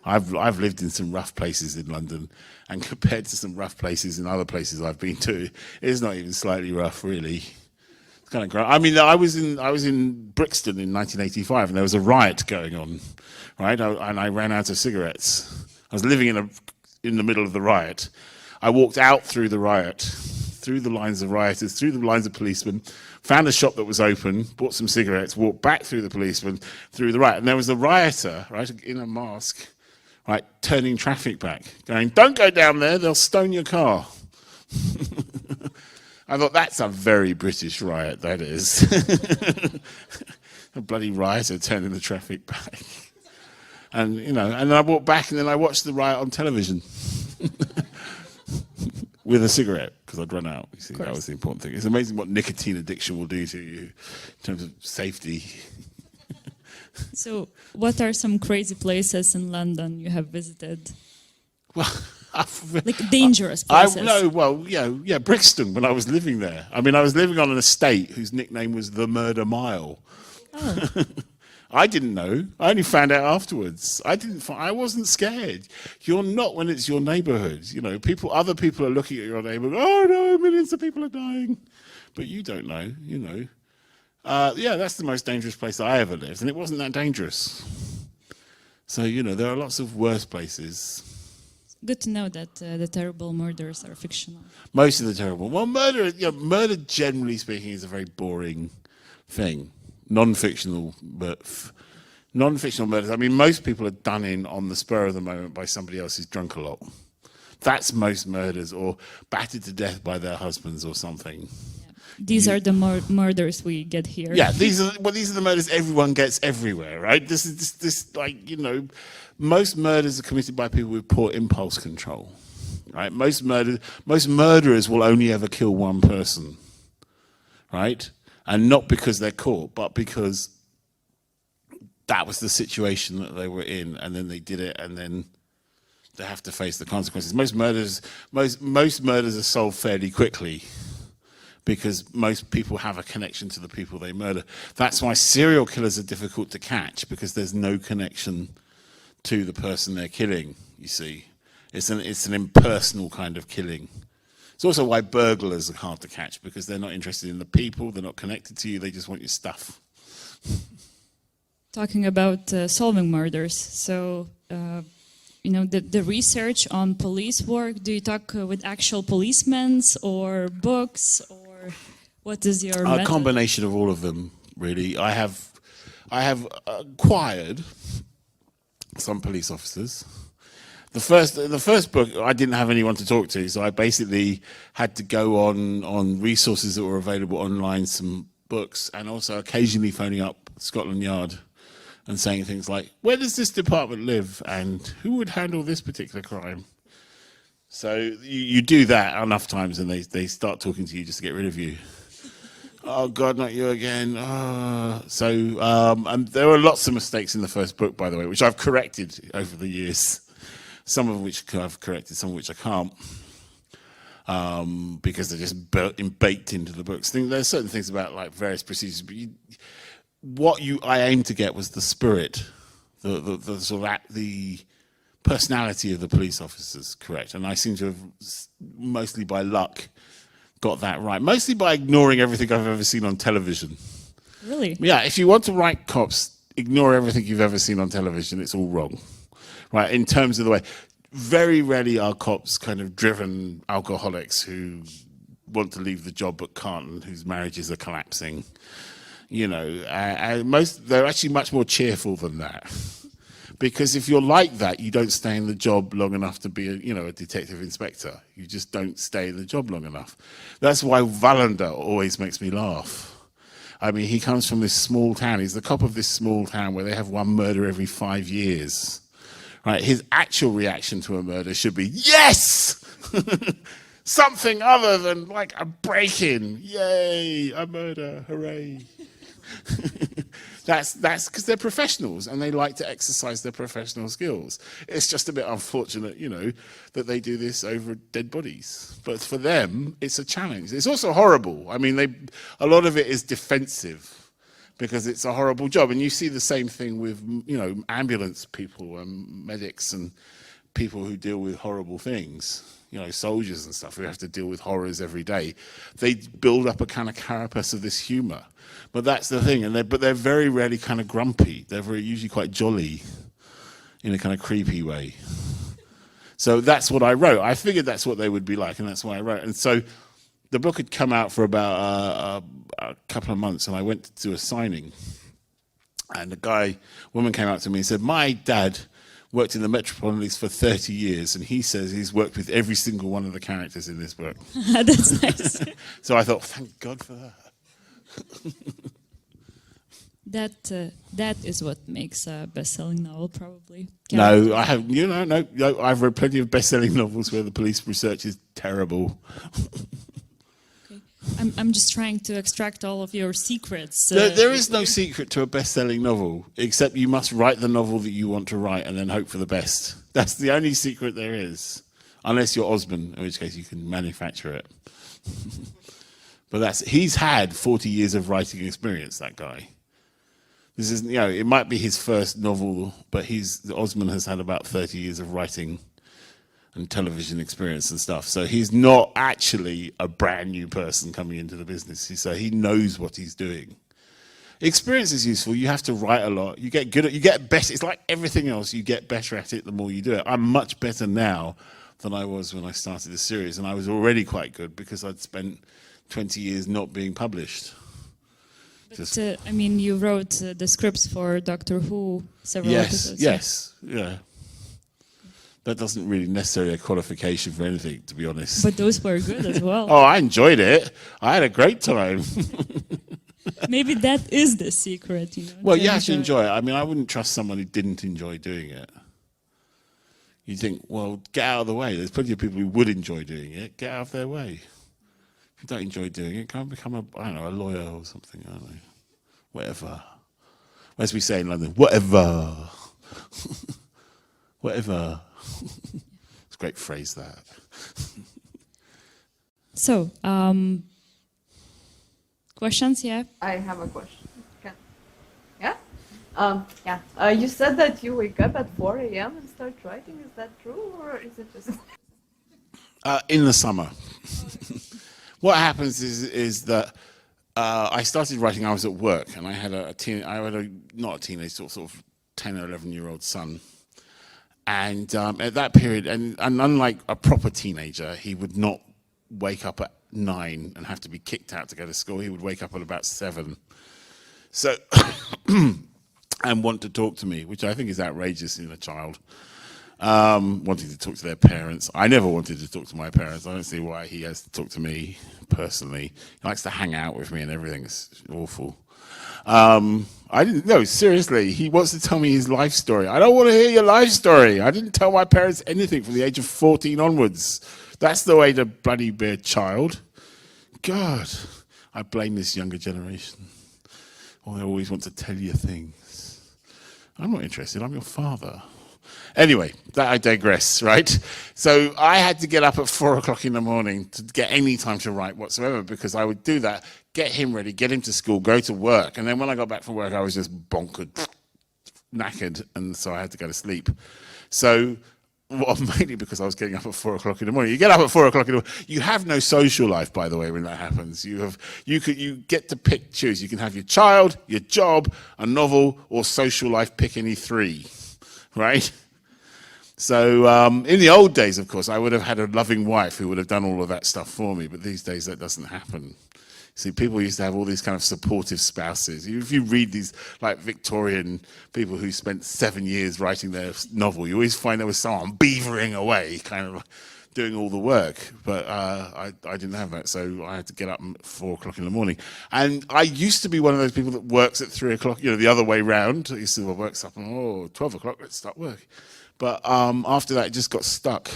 I've lived in some rough places in London, and compared to some rough places in other places I've been to, it's not even slightly rough, really. It's kind of great. I mean, I was in Brixton in 1985, and there was a riot going on, right? And I ran out of cigarettes. I was living in the middle of the riot. I walked out through the riot, through the lines of rioters, through the lines of policemen, found a shop that was open, bought some cigarettes, walked back through the policemen, through the riot. And there was a rioter, right, in a mask, right, turning traffic back, going, "Don't go down there, they'll stone your car." I thought, that's a very British riot, that is. A bloody rioter turning the traffic back. And, and then I walked back and then I watched the riot on television with a cigarette because I'd run out. You see, that was the important thing. It's amazing what nicotine addiction will do to you in terms of safety. So what are some crazy places in London you have visited? Well, like dangerous places? Brixton, when I was living there. I mean, I was living on an estate whose nickname was the Murder Mile. Oh. I didn't know. I only found out afterwards. I wasn't scared. You're not when it's your neighbourhood. Other people are looking at your neighbourhood. Oh no, millions of people are dying, but you don't know. That's the most dangerous place I ever lived, and it wasn't that dangerous. So there are lots of worse places. Good to know that the terrible murders are fictional. Most of the terrible. Well, murder, generally speaking, is a very boring thing. Non-fictional murders. I mean, most people are done in on the spur of the moment by somebody else who's drunk a lot. That's most murders, or battered to death by their husbands or something. Yeah. These are the murders we get here. Yeah, these are the murders everyone gets everywhere, right? This is most murders are committed by people with poor impulse control, right? Most murderers will only ever kill one person, right? And not because they're caught, but because that was the situation that they were in, and then they did it, and then they have to face the consequences. Most murders are solved fairly quickly because most people have a connection to the people they murder. That's why serial killers are difficult to catch, because there's no connection to the person they're killing, you see. It's an impersonal kind of killing. It's also why burglars are hard to catch, because they're not interested in the people, they're not connected to you, they just want your stuff. Talking about solving murders, so, the research on police work, do you talk with actual policemen or books, or what is your method? A combination of all of them, really. I have acquired some police officers. The first book, I didn't have anyone to talk to, so I basically had to go on resources that were available online, some books, and also occasionally phoning up Scotland Yard and saying things like, "Where does this department live, and who would handle this particular crime?" So you do that enough times, and they start talking to you just to get rid of you. Oh God, not you again. And there were lots of mistakes in the first book, by the way, which I've corrected over the years. Some of which I've corrected, some of which I can't, because they're just baked into the books. There's certain things about like various procedures, but I aimed to get was the spirit, the personality of the police officers correct. And I seem to have, mostly by luck, got that right. Mostly by ignoring everything I've ever seen on television. Really? Yeah, if you want to write cops, ignore everything you've ever seen on television. It's all wrong, right? In terms of the way, very rarely are cops kind of driven alcoholics who want to leave the job but can't, and whose marriages are collapsing. You know, they're actually much more cheerful than that. Because if you're like that, you don't stay in the job long enough to be a detective inspector. You just don't stay in the job long enough. That's why Wallander always makes me laugh. I mean, he comes from this small town. He's the cop of this small town where they have one murder every 5 years. Right? His actual reaction to a murder should be, yes! Something other than like a break-in. Yay, a murder, hooray. That's because they're professionals and they like to exercise their professional skills. It's just a bit unfortunate, that they do this over dead bodies. But for them, it's a challenge. It's also horrible. I mean, a lot of it is defensive because it's a horrible job. And you see the same thing with, ambulance people and medics and people who deal with horrible things. Soldiers and stuff who have to deal with horrors every day. They build up a kind of carapace of this humor. But that's the thing, but they're very rarely kind of grumpy. They're usually quite jolly in a kind of creepy way. So that's what I wrote. I figured that's what they would be like, and that's why I wrote. And so the book had come out for about a couple of months, and I went to do a signing. And woman came up to me and said, my dad worked in the Metropolitan for 30 years, and he says he's worked with every single one of the characters in this book. That's nice. So I thought, thank God for that. That is what makes a best-selling novel, probably. No, I have. No. I've read plenty of best-selling novels where the police research is terrible. Okay. I'm just trying to extract all of your secrets. There is no secret to a best-selling novel, except you must write the novel that you want to write and then hope for the best. That's the only secret there is, unless you're Osborne, in which case you can manufacture it. But he's had 40 years of writing experience, that guy. This isn't, it might be his first novel, but Osman has had about 30 years of writing and television experience and stuff. So he's not actually a brand new person coming into the business. So he knows what he's doing. Experience is useful. You have to write a lot. You get good at, you get better. It's like everything else. You get better at it the more you do it. I'm much better now than I was when I started the series. And I was already quite good because I'd spent 20 years not being published. But, you wrote the scripts for Doctor Who several episodes. Yes, yeah. That doesn't really necessarily a qualification for anything, to be honest. But those were good as well. Oh, I enjoyed it. I had a great time. Maybe that is the secret, Well, you have to enjoy it. I mean, I wouldn't trust someone who didn't enjoy doing it. You think, well, get out of the way. There's plenty of people who would enjoy doing it. Get out of their way. If you don't enjoy doing it, go and become a lawyer or something. I don't know. Whatever. As we say in London, whatever. Whatever. It's a great phrase, that. So, questions, yeah? I have a question. Yeah? You said that you wake up at 4 a.m. and start writing. Is that true, or is it just... In the summer. What happens is that I started writing, I was at work, and I had not a teenage, sort of 10 or 11-year-old son. And at that period, and unlike a proper teenager, he would not wake up at 9 and have to be kicked out to go to school. He would wake up at about 7. So, and want to talk to me, which I think is outrageous in a child. Wanting to talk to their parents. I never wanted to talk to my parents. I don't see why he has to talk to me personally. He likes to hang out with me and everything. It's awful. I didn't know, seriously, he wants to tell me his life story. I don't want to hear your life story. I didn't tell my parents anything from the age of 14 onwards. That's the way to bloody be a child. God, I blame this younger generation. Oh, they always want to tell you things. I'm not interested, I'm your father. Anyway, that I digress, right? So I had to get up at 4 o'clock in the morning to get any time to write whatsoever, because I would do that, get him ready, get him to school, go to work. And then when I got back from work, I was just knackered. And so I had to go to sleep. So Well, mainly because I was getting up at 4 o'clock in the morning. You get up at 4 o'clock in the morning. You have no social life, by the way, when that happens. You get to choose. You can have your child, your job, a novel, or social life. Pick any three, right? So in the old days, of course, I would have had a loving wife who would have done all of that stuff for me. But these days, that doesn't happen. See, people used to have all these kind of supportive spouses. If you read these, like, Victorian people who spent 7 years writing their novel, you always find there was someone beavering away, kind of doing all the work. But I didn't have that, so I had to get up at 4 o'clock in the morning. And I used to be one of those people that works at 3 o'clock, the other way round. I used to work up and, 12 o'clock, let's start work. But after that, it just got stuck.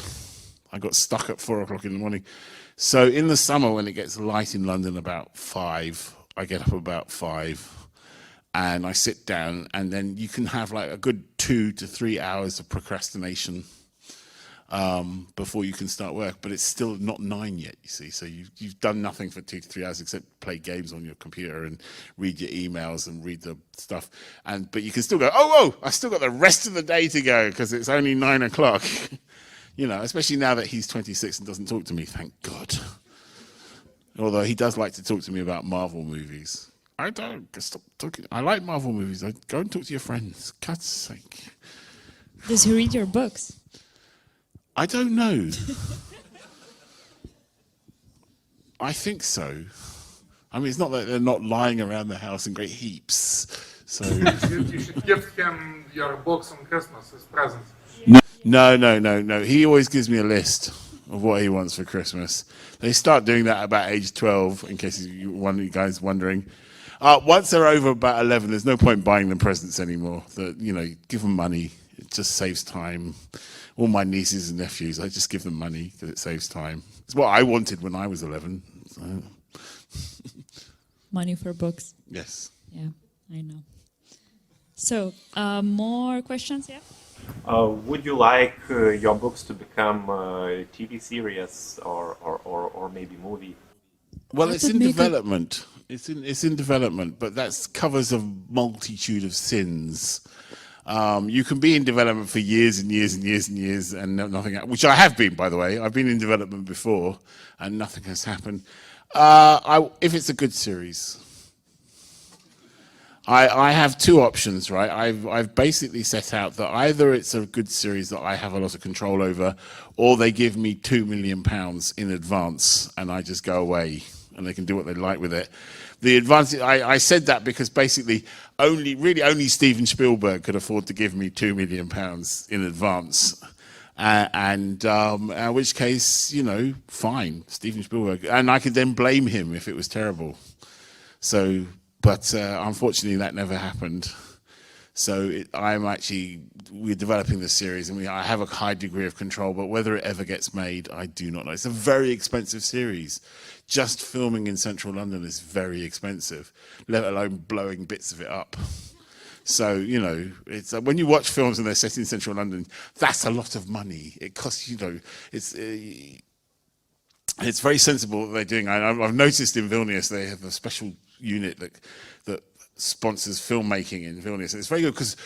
I got stuck at 4 o'clock in the morning. So in the summer, when it gets light in London about 5, I get up about 5 and I sit down, and then you can have like a good 2 to 3 hours of procrastination before you can start work. But it's still not 9 yet, you see. So you've done nothing for 2 to 3 hours except play games on your computer and read your emails and read the stuff. But you can still go, I still got the rest of the day to go because it's only 9 o'clock. Especially now that he's 26 and doesn't talk to me, thank God. Although he does like to talk to me about Marvel movies. I don't. Stop talking. I like Marvel movies. Go and talk to your friends. God's sake. Does he read your books? I don't know. I think so. I mean, it's not that they're not lying around the house in great heaps. So You should give him your books on Christmas as presents. No. He always gives me a list of what he wants for Christmas. They start doing that about age 12, in case you guys wondering. Once they're over about 11, there's no point buying them presents anymore. Give them money. It just saves time. All my nieces and nephews, I just give them money because it saves time. It's what I wanted when I was 11. So. Money for books. Yes. Yeah, I know. So, more questions, yeah? Would you like your books to become a TV series or maybe movie? Well, it's in development. It's in development, but that covers a multitude of sins. You can be in development for years and years and years and years and nothing, which I have been, by the way. I've been in development before and nothing has happened. If it's a good series. I have two options, right? I've basically set out that either it's a good series that I have a lot of control over, or they give me £2 million in advance and I just go away and they can do what they like with it. The advantage, I said that because basically only Steven Spielberg could afford to give me £2 million in advance. In which case, fine, Steven Spielberg. And I could then blame him if it was terrible. But unfortunately, that never happened. So we're developing this series, and I have a high degree of control, but whether it ever gets made, I do not know. It's a very expensive series. Just filming in central London is very expensive, let alone blowing bits of it up. So, it's when you watch films and they're set in central London, that's a lot of money. It costs, it's very sensible what they're doing. I've noticed in Vilnius they have a special unit that sponsors filmmaking in Vilnius. It's very good because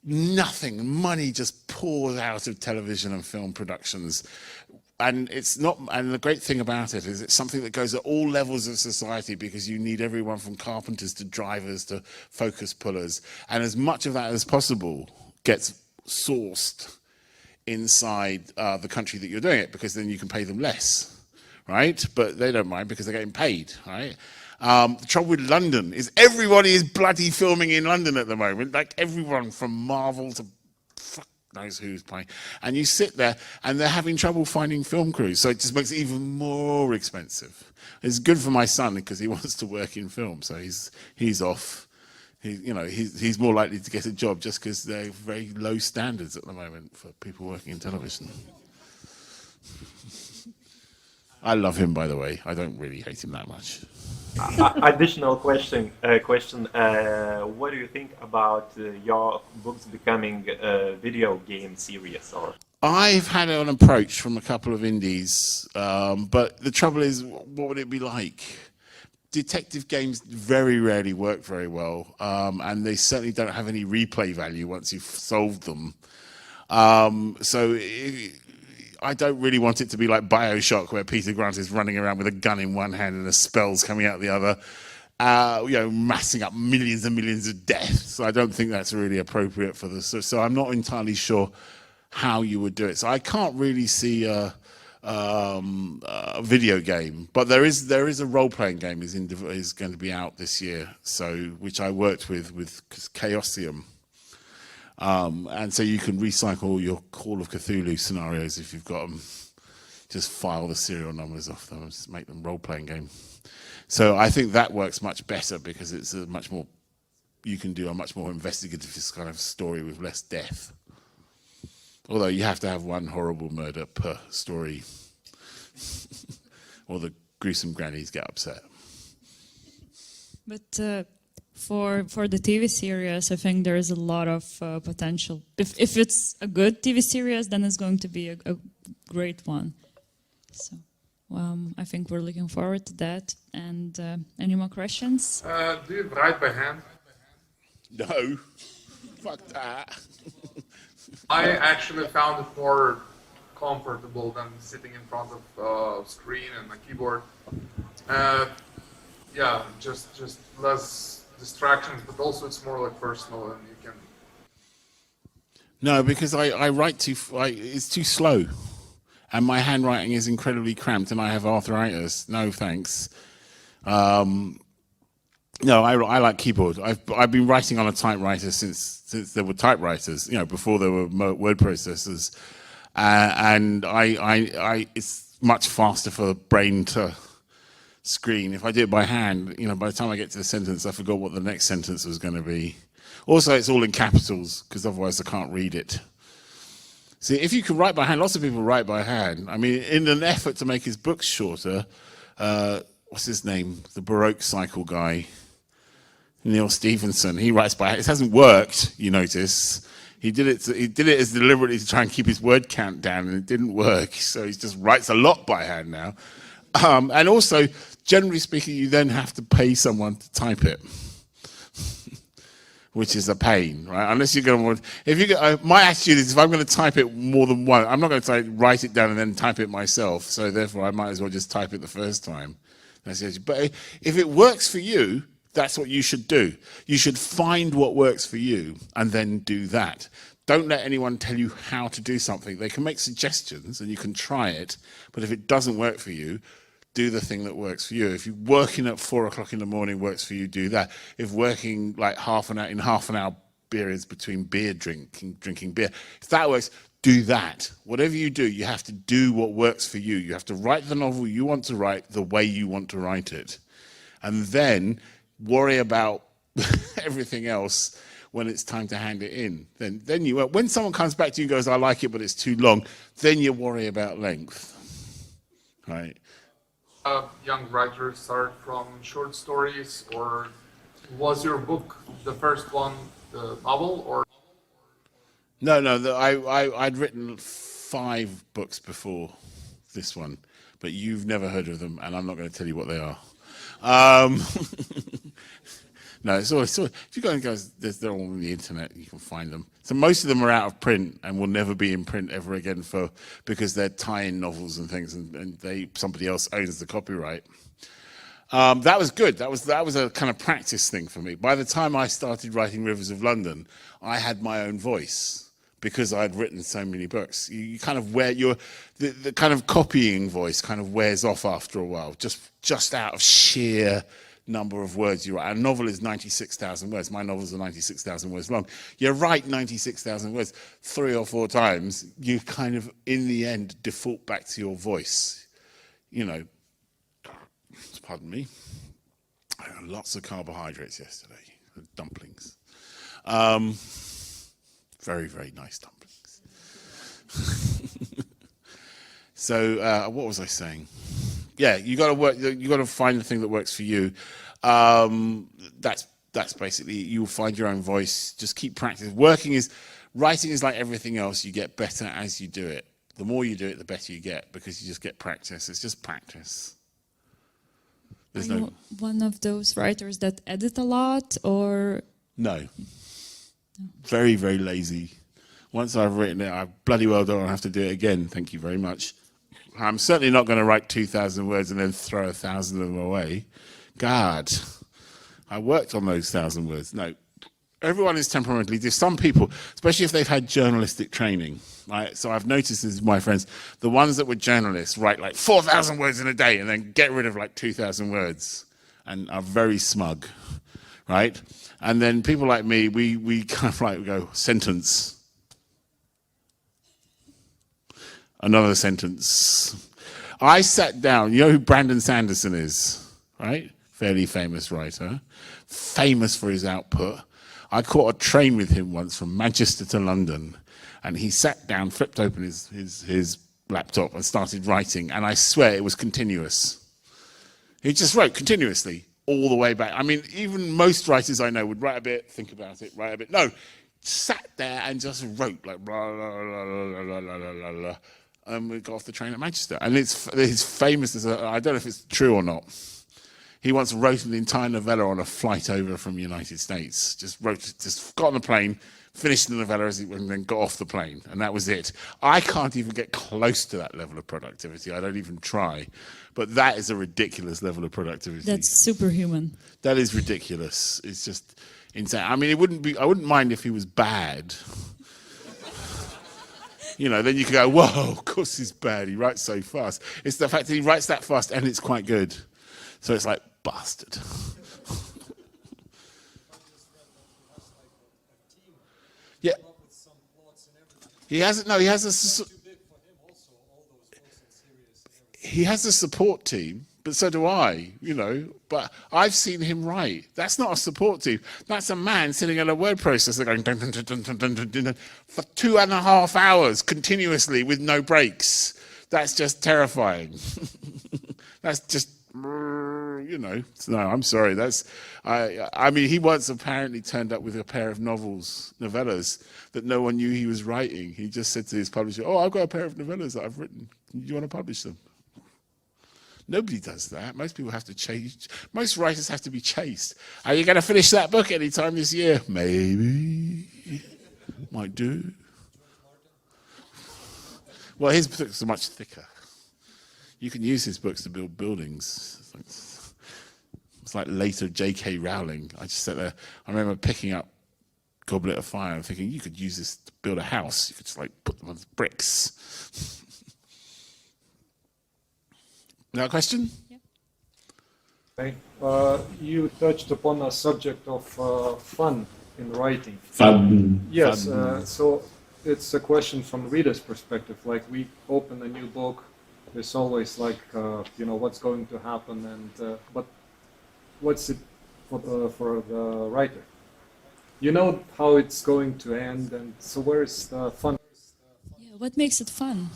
money just pours out of television and film productions. And the great thing about it is it's something that goes at all levels of society because you need everyone from carpenters to drivers to focus pullers. And as much of that as possible gets sourced inside the country that you're doing it, because then you can pay them less, right? But they don't mind because they're getting paid, right? The trouble with London is everybody is bloody filming in London at the moment, like everyone from Marvel to fuck knows who's playing. And you sit there and they're having trouble finding film crews, so it just makes it even more expensive. It's good for my son because he wants to work in film, so he's off. He's more likely to get a job just because they're very low standards at the moment for people working in television. I love him, by the way. I don't really hate him that much. Additional question. What do you think about your books becoming a video game series? Or I've had an approach from a couple of indies, but the trouble is, what would it be like? Detective games very rarely work very well, and they certainly don't have any replay value once you've solved them. I don't really want it to be like BioShock, where Peter Grant is running around with a gun in one hand and the spells coming out the other, massing up millions and millions of deaths. So I don't think that's really appropriate for this. So I'm not entirely sure how you would do it. So I can't really see a video game, but there is a role-playing game is going to be out this year. So which I worked with Chaosium. And so you can recycle your Call of Cthulhu scenarios if you've got them. Just file the serial numbers off them and just make them role-playing game. So I think that works much better because it's you can do a much more investigative kind of story with less death. Although you have to have one horrible murder per story, or the gruesome grannies get upset. But for the TV series, I think there is a lot of potential. If it's a good TV series, then it's going to be a great one. So I think we're looking forward to that. And any more questions? Do you write by hand? No, fuck that. I actually found it more comfortable than sitting in front of a screen and a keyboard. Just less distractions, but also it's more like personal, and you can. No, because I write it's too slow, and my handwriting is incredibly cramped, and I have arthritis. No, thanks. No, I like keyboard. I've been writing on a typewriter since there were typewriters, before there were word processors, and it's much faster for the brain to screen. If I do it by hand, by the time I get to the sentence, I forgot what the next sentence was going to be. Also, it's all in capitals because otherwise I can't read it. See, if you can write by hand, lots of people write by hand. I mean, in an effort to make his books shorter, what's his name? The Baroque cycle guy. Neil Stephenson, he writes by hand. It hasn't worked, you notice. He did it as deliberately to try and keep his word count down, and it didn't work. So he just writes a lot by hand now. And also, generally speaking, you then have to pay someone to type it, which is a pain, right? Unless you're going to my attitude is if I'm going to type it more than once, I'm not going to write it down and then type it myself. So therefore, I might as well just type it the first time. But if it works for you, that's what you should do. You should find what works for you and then do that. Don't let anyone tell you how to do something. They can make suggestions and you can try it, but if it doesn't work for you, do the thing that works for you. If working at 4 o'clock in the morning works for you, do that. If working like half an hour periods between drinking beer, if that works, do that. Whatever you do, you have to do what works for you. You have to write the novel you want to write the way you want to write it. And then worry about everything else when it's time to hand it in. Then when someone comes back to you and goes, I like it, but it's too long, then you worry about length. Right? Young writers start from short stories, or was your book the first one, the novel, or? No, I'd written 5 books before this one, but you've never heard of them, and I'm not going to tell you what they are. No, it's always if you go and they're all on the internet, you can find them. So most of them are out of print and will never be in print ever again because they're tie-in novels and things, and somebody else owns the copyright. That was good. That was a kind of practice thing for me. By the time I started writing Rivers of London, I had my own voice because I'd written so many books. You kind of the kind of copying voice kind of wears off after a while, just out of sheer number of words you write. A novel is 96,000 words. My novels are 96,000 words long. You write 96,000 words 3 or 4 times, you kind of, in the end, default back to your voice. Pardon me. I had lots of carbohydrates yesterday. Dumplings. Very, very nice dumplings. So, what was I saying? Yeah, you got to find the thing that works for you. That's basically, you'll find your own voice. Just keep practicing. Writing is like everything else. You get better as you do it. The more you do it, the better you get, because you just get practice. It's just practice. Are you one of those writers that edit a lot, or? No. Very, very lazy. Once I've written it, I bloody well don't have to do it again. Thank you very much. I'm certainly not going to write 2,000 words and then throw 1,000 of them away. God, I worked on those 1,000 words. No, everyone is temperamentally different. Some people, especially if they've had journalistic training, right? So I've noticed this with my friends, the ones that were journalists write like 4,000 words in a day and then get rid of like 2,000 words and are very smug, right? And then people like me, we kind of like go, sentence. Another sentence. I sat down, you know who Brandon Sanderson is, right? Fairly famous writer, famous for his output. I caught a train with him once from Manchester to London, and he sat down, flipped open his laptop and started writing, and I swear it was continuous. He just wrote continuously all the way back. I mean, even most writers I know would write a bit, think about it, write a bit. No, sat there and just wrote like blah, blah, blah, blah, blah, blah, blah, blah. And we got off the train at Manchester. And it's famous as I don't know if it's true or not. He once wrote an entire novella on a flight over from the United States. Just got on the plane, finished the novella and then got off the plane. And that was it. I can't even get close to that level of productivity. I don't even try. But that is a ridiculous level of productivity. That's superhuman. That is ridiculous. It's just insane. I mean, I wouldn't mind if he was bad. You know, then you could go, whoa, of course he's bad. He writes so fast. It's the fact that he writes that fast and it's quite good. So it's like, bastard. Yeah. He has a support team, but so do I, you know. But I've seen him write. That's not a support team. That's a man sitting at a word processor going dun, dun, dun, dun, dun, dun, dun, dun, for 2.5 hours continuously with no breaks. That's just terrifying. That's just, you know. No, I'm sorry. I mean, he once apparently turned up with a pair of novellas that no one knew he was writing. He just said to his publisher, "Oh, I've got a pair of novellas that I've written. Do you want to publish them?" Nobody does that. Most people have to chase. Most writers have to be chased. Are you going to finish that book anytime this year? Maybe. Might do. Well, his books are much thicker. You can use his books to build buildings. It's like later J.K. Rowling. I just sat there. I remember picking up Goblet of Fire and thinking, you could use this to build a house. You could just like put them on bricks. Another question? Yeah. Okay. You touched upon a subject of fun in writing. Fun. Yes. Fun. So it's a question from reader's perspective. Like we open a new book, there's always like what's going to happen, and but what's it for the writer? You know how it's going to end, and so where is the fun? Yeah, what makes it fun?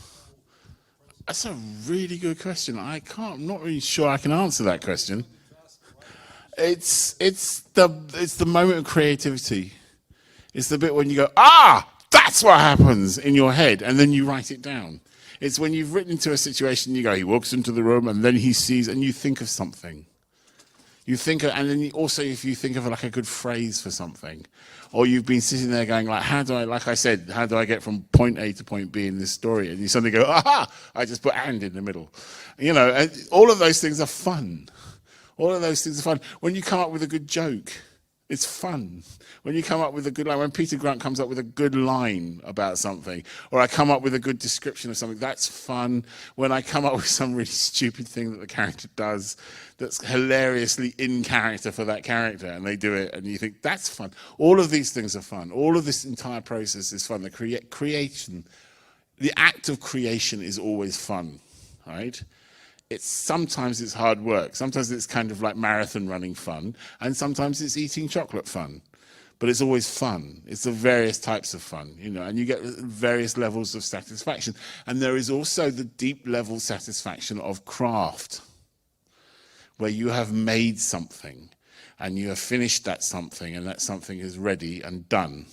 That's a really good question. I'm not really sure I can answer that question. It's the moment of creativity. It's the bit when you go, that's what happens in your head, and then you write it down. It's when you've written into a situation, you go, he walks into the room, and then he sees, and you think of something. You think of, and then also if you think of like a good phrase for something, or you've been sitting there going like, how do I get from point A to point B in this story? And you suddenly go, I just put and in the middle. You know, and all of those things are fun. All of those things are fun. When you come up with a good joke, it's fun. When you come up with a good line, when Peter Grant comes up with a good line about something, or I come up with a good description of something, that's fun. When I come up with some really stupid thing that the character does that's hilariously in character for that character, and they do it, and you think, that's fun. All of these things are fun. All of this entire process is fun. The creation, the act of creation is always fun, right? Sometimes it's hard work. Sometimes it's kind of like marathon running fun, and sometimes it's eating chocolate fun. But it's always fun. It's the various types of fun, you know, and you get various levels of satisfaction. And there is also the deep level satisfaction of craft, where you have made something, and you have finished that something, and that something is ready and done.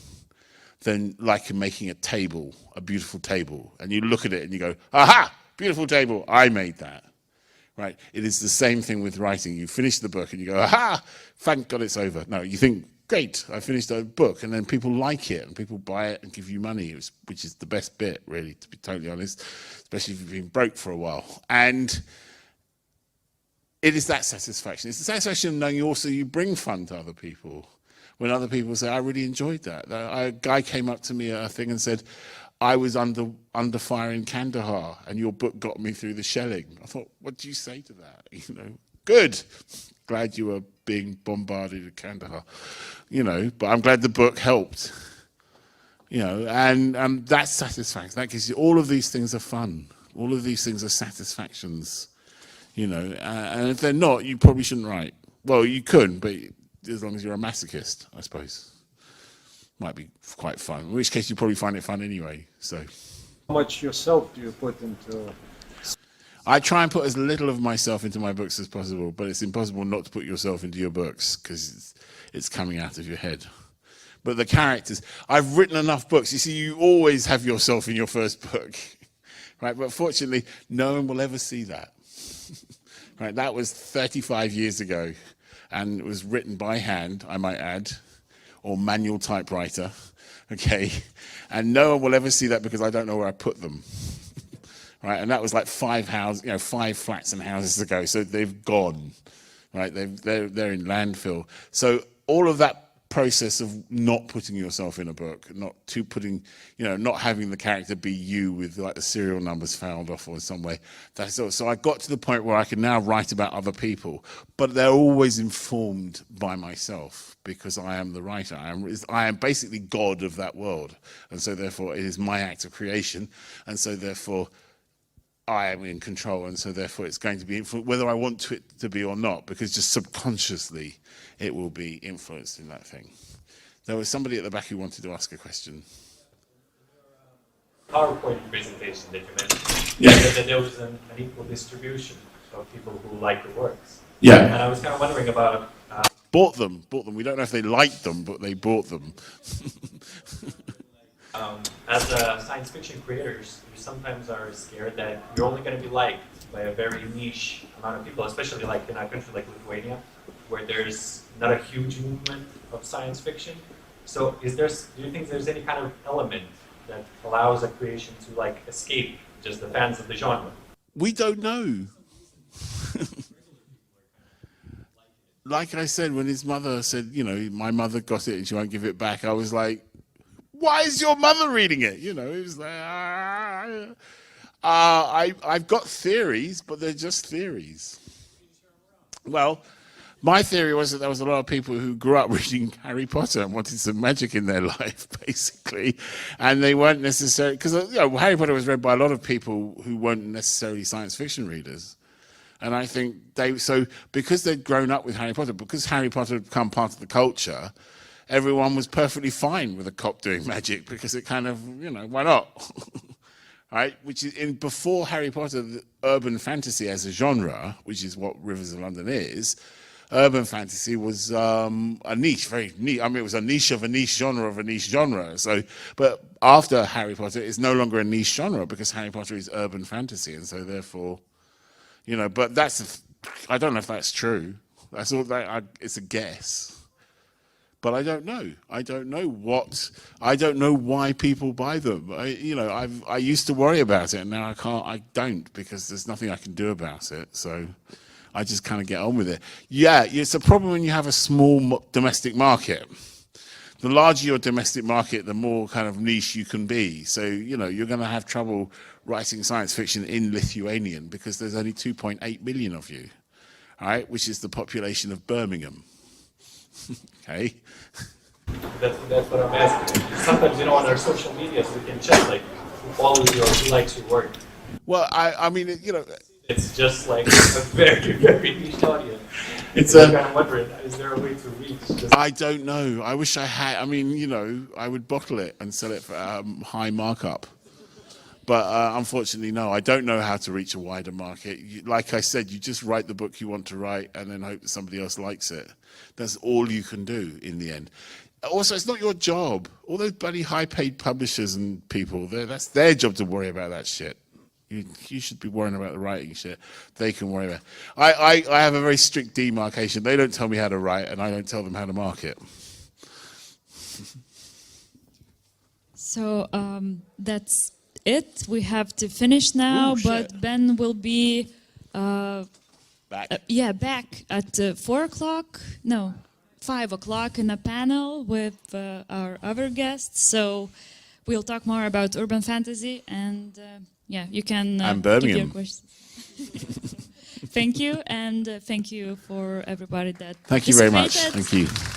Then, like making a table, a beautiful table, and you look at it and you go, aha, beautiful table, I made that. Right? It is the same thing with writing. You finish the book and you go, aha, thank God it's over. No, you think, great, I finished a book, and then people like it, and people buy it and give you money, which is the best bit, really, to be totally honest, especially if you've been broke for a while. And it is that satisfaction. It's the satisfaction of knowing also you bring fun to other people. When other people say, I really enjoyed that. A guy came up to me at a thing and said, I was under fire in Kandahar, and your book got me through the shelling. I thought, what do you say to that? You know, good. Glad you were being bombarded in Kandahar. You know, but I'm glad the book helped. You know, and that's satisfaction. That gives you, all of these things are fun. All of these things are satisfactions. You know, and if they're not, you probably shouldn't write. Well, you could, but as long as you're a masochist, I suppose. Might be quite fun, in which case you probably find it fun anyway. So, How much yourself do you put into? I try and put as little of myself into my books as possible, but it's impossible not to put yourself into your books because it's coming out of your head. But the characters, I've written enough books. You see, you always have yourself in your first book, right? But fortunately, no one will ever see that. Right? That was 35 years ago, and it was written by hand, I might add, or manual typewriter, okay? And no one will ever see that because I don't know where I put them, right? And that was like 5 flats and houses ago, so they've gone, right? They're in landfill. So all of that process of not putting yourself in a book, not having the character be you with like the serial numbers fouled off or in some way. So I got to the point where I can now write about other people, but they're always informed by myself because I am the writer. I am basically God of that world, and so therefore it is my act of creation, and so therefore I am in control, and so therefore it's going to be influenced whether I want it to be or not, because just subconsciously it will be influenced in that thing. There was somebody at the back who wanted to ask a question. PowerPoint presentation that you mentioned, Yeah. that there was an equal distribution of people who like the works. Yeah. And I was kind of wondering about... Bought them. We don't know if they liked them, but they bought them. As science fiction creators, you sometimes are scared that you're only going to be liked by a very niche amount of people, especially like in a country like Lithuania, where there's not a huge movement of science fiction. So do you think there's any kind of element that allows a creation to like escape just the fans of the genre? We don't know. Like I said, when his mother said, you know, my mother got it and she won't give it back, I was like, why is your mother reading it? You know, it was like, I've got theories, but they're just theories. Well, my theory was that there was a lot of people who grew up reading Harry Potter and wanted some magic in their life, basically, and they weren't necessarily, because Harry Potter was read by a lot of people who weren't necessarily science fiction readers. And I think because they'd grown up with Harry Potter, because Harry Potter had become part of the culture, everyone was perfectly fine with a cop doing magic because it kind of, why not? Right? Which is before Harry Potter, the urban fantasy as a genre, which is what Rivers of London is, urban fantasy was a niche, very niche. I mean, it was a niche of a niche genre of a niche genre. So, but after Harry Potter, it's no longer a niche genre because Harry Potter is urban fantasy, and so therefore, but I don't know if that's true. That's all. It's a guess. But I don't know. I don't know why people buy them. I used to worry about it, and now I don't, because there's nothing I can do about it. So I just kind of get on with it. Yeah, it's a problem when you have a small domestic market. The larger your domestic market, the more kind of niche you can be. So, you're going to have trouble writing science fiction in Lithuanian because there's only 2.8 million of you, all right, which is the population of Birmingham. Okay. That's what I'm asking. Sometimes, on our social media, we can check like who follows you or who likes your work. Well, I mean, it's just like a very, very niche audience. I'm kind of wondering, is there a way to reach? I don't know. I wish I had. I mean, I would bottle it and sell it for high markup. But unfortunately, no, I don't know how to reach a wider market. Like I said, you just write the book you want to write and then hope that somebody else likes it. That's all you can do in the end. Also, it's not your job. All those bloody high-paid publishers and people, that's their job to worry about that shit. You should be worrying about the writing shit. They can worry about it. I have a very strict demarcation. They don't tell me how to write, and I don't tell them how to market. So that's it. We have to finish now, Ooh, but shit. Ben will be Back. back at 4 o'clock. No, 5 o'clock in a panel with our other guests. So we'll talk more about urban fantasy, and you can And give your Birmingham. questions. Thank you, and thank you for everybody that Thank you very much. participated. Thank you.